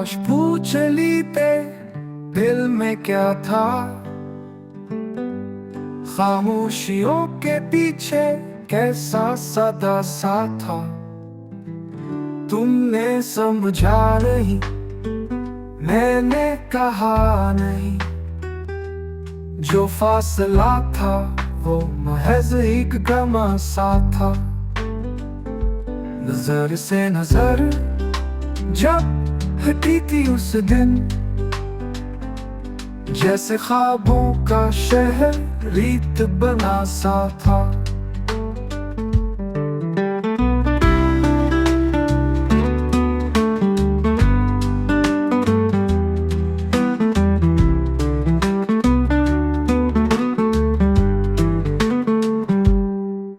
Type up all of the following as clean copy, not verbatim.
काश पूछ लेते दिल में क्या था, खामोशियों के पीछे कैसा सदा सा था। तुमने समझा नहीं, मैंने कहा नहीं, जो फासला था वो महज एक गमा सा था। नजर से नजर जब हटी थी उस दिन, जैसे ख्वाबों का शहर रीत बना सा था।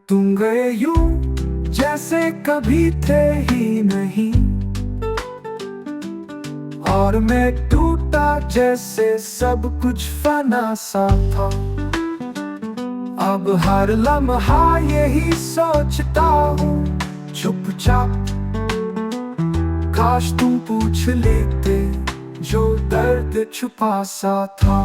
तुम गए यूं जैसे कभी थे ही नहीं, और मैं टूटा जैसे सब कुछ फना सा था। अब हर लम्हा यही सोचता हूँ चुपचाप, काश तुम पूछ लेते जो दर्द छुपा सा था।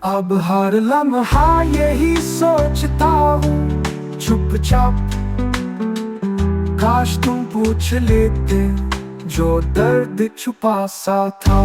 अब हर लम्हा यही सोचता हूँ चुपचाप, काश तुम पूछ लेते जो दर्द छुपा सा था।